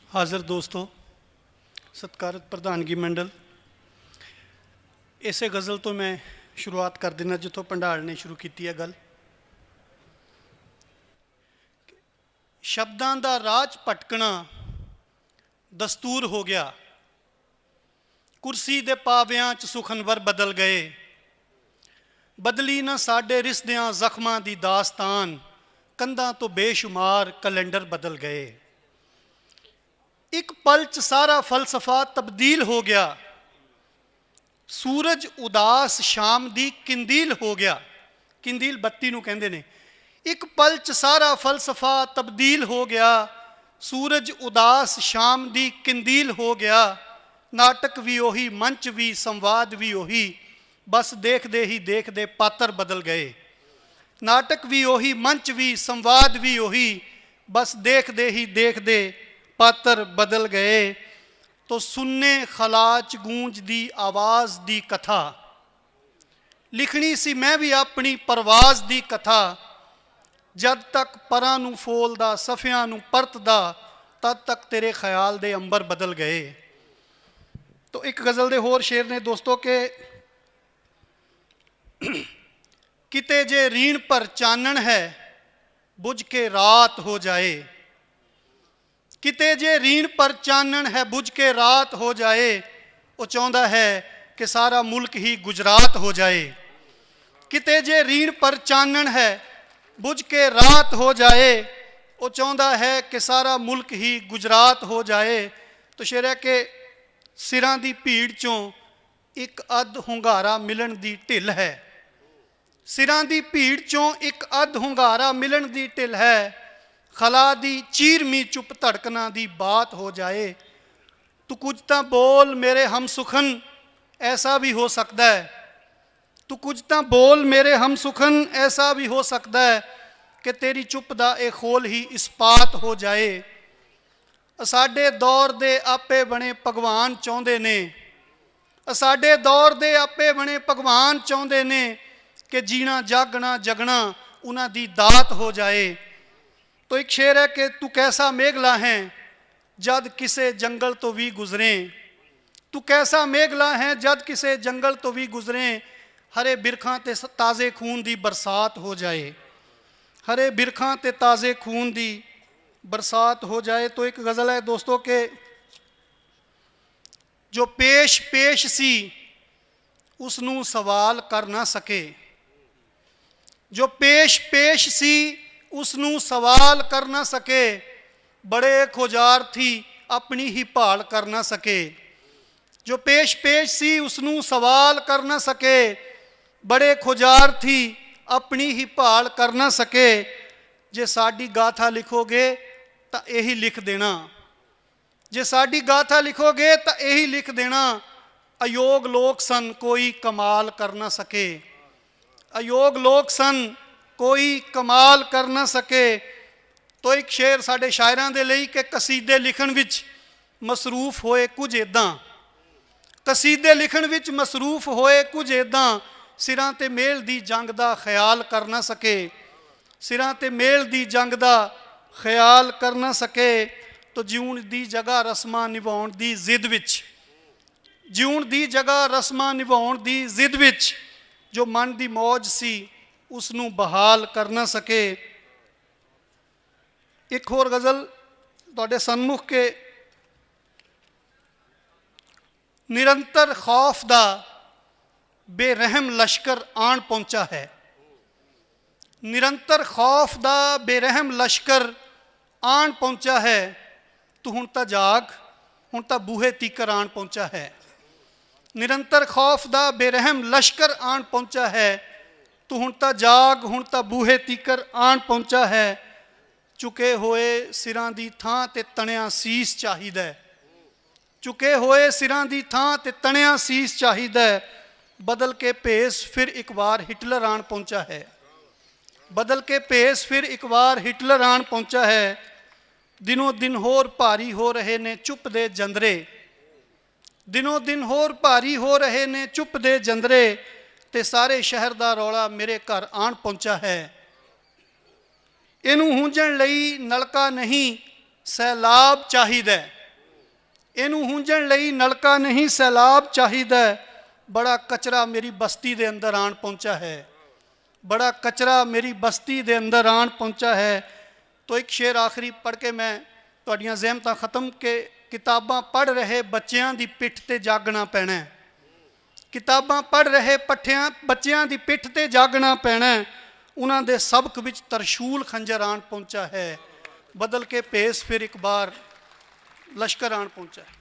हाज़र दोस्तों, सत्कारत प्रधानगी मंडल, इसे गज़ल तो मैं शुरुआत कर देना जितों भंडार ने शुरू की है गल। शब्दां दा राज भटकना दस्तूर हो गया, कुर्सी दे पावियां च सुखनवर बदल गए। बदली ना साडे रिश्तियां जख्मां दी दास्तान, कंधां तो बेशुमार कैलेंडर बदल गए। एक पल च सारा फलसफा तब्दील हो गया, सूरज उदास शाम दी किंदील हो गया। किंदील बत्ती नूं कहंदे ने। एक पल च सारा फलसफा तब्दील हो गया, सूरज उदास शाम दी किंदील हो गया। नाटक भी ओही, मंच भी, संवाद भी ओही, बस देखदे ही देखदे पात्र बदल गए। नाटक भी ओही, मंच भी, संवाद भी ओही, बस देखदे ही देखदे पात्र बदल गए। तो सुनने खलाच गूंज दी आवाज़ दी कथा, लिखनी सी मैं भी अपनी परवाज़ दी कथा। जद तक परां नूं फोलदा सफ़ियां नूं परतदा, तद तक तेरे ख्याल दे अंबर बदल गए। तो एक गज़ल दे होर शेर ने दोस्तों के किते जे रीण पर चानण है, बुझ के रात हो जाए। किते जे रीण पर चानण है, बुझ के रात हो जाए। वो चाहता है कि सारा मुल्क ही गुजरात हो जाए। किते जे रीण पर चानण है, बुझ के रात हो जाए। वो चाहता है कि सारा मुल्क ही गुजरात हो जाए। तो शेर है कि सिरां दी भीड़ चों एक अध हुंगारा मिलन दी ढिल है। सिरां दी भीड़ चों एक अध हुंगारा मिलन दी ढिल है। खला दी चीरमी चुप धड़कना दी बात हो जाए। तू कुछ तां बोल मेरे हम सुखन, ऐसा भी हो सकता है। तू कुछ तां बोल मेरे हम सुखन, ऐसा भी हो सकता है कि तेरी चुप दा ए खोल ही इस्पात हो जाए। साडे दौर दे आपे बने भगवान चाहुंदे ने, साडे दौर दे आपे बने भगवान चाहुंदे ने कि जीना जागना जगना उन्हां दी दात हो जाए। तो एक शेर है कि तू कैसा मेघला है जद किसे जंगल तो भी गुजरें। तू कैसा मेघला है जद किसे जंगल तो भी गुजरें। हरे बिरखां ते ताज़े खून दी बरसात हो जाए। हरे बिरखां ते ताज़े खून दी बरसात हो जाए। तो एक गज़ल है दोस्तों के जो पेश पेश सी उसनूं सवाल कर ना सके। जो पेश पेश सी उसनूं सवाल कर ना सके। बड़े खोजार थी अपनी ही भाल कर ना सके। जो पेश पेश सी उसनूं सवाल कर ना सके। बड़े खोजार थी अपनी ही भाल कर ना सके। जे साडी गाथा लिखोगे तो यही लिख देना। जे साडी गाथा लिखोगे तो यही लिख देना। अयोग लोग सन कोई कमाल कर ना सके। अयोग लोग सन कोई कमाल कर ना सके। तो एक शेर साडे शायरां दे लई कि कसीदे लिखण विच मसरूफ होए कुछ इदां। कसीदे लिखण विच मसरूफ होए कुछ इदां। सिरां ते मेल दी जंग दा ख्याल कर ना सके। सिरां ते मेल दी जंग दा ख्याल कर ना सके। तो जीउण दी जगह रस्मां निभाउण दी जिद विच, जीउण दी जगह रस्मां निभाउण दी जिद विच जो मन दी मौज सी उसनूं बहाल कर ना सके। एक होर गज़ल तुहाडे सन्मुख के निरंतर खौफ दा बेरहम लश्कर आन पहुंचा है। निरंतर खौफ दा बेरहम लश्कर आन पहुंचा है। तू हुण तां जाग, हुण तां बूहे तीकर आन पहुंचा है। निरंतर खौफ दा बेरहम लश्कर आन पहुंचा है। तू हुण तां जाग, हुण तां बूहे तीकर आन पहुंचा है। चुके होए सिरां दी थां ते तणिया सीस चाहिदा है। चुके होए सिरां दी थां ते तणिया सीस चाहिदा है। बदल के भेस फिर एक बार हिटलर आन पहुंचा है। बदल के भेस फिर एक बार हिटलर आन पहुंचा है। दिनों दिन होर भारी हो रहे ने चुप दे जंदरे। दिनों दिन होर भारी हो रहे ने चुप दे जंदरे। ते सारे शहर दा रौला मेरे घर आन पहुंचा है। इनू हूंजण लई नलका नहीं सैलाब चाहिदा है। ਇਹਨੂੰ ਹੂੰਝਣ ਲਈ ਨਲਕਾ ਨਹੀਂ ਸੈਲਾਬ ਚਾਹੀਦਾ, ਬੜਾ ਕਚਰਾ ਮੇਰੀ ਬਸਤੀ ਦੇ ਅੰਦਰ ਆਣ ਪਹੁੰਚਾ ਹੈ, बड़ा कचरा मेरी बस्ती दे अंदर आन पहुंचा है। तो एक शेर आखिरी पढ़ के मैं तुहाड़ियां ज़हमतां ख़त्म के किताबां पढ़ रहे बच्चियां दी पिठ ते जागना पैना, किताबां पढ़ रहे बच्चियां दी पिठ ते जागना पैना, उन्हां दे सबक विच तरशूल खंजर आन पहुंचा है, बदल के भेस फिर एक बार लश्कर आन पहुंचा है।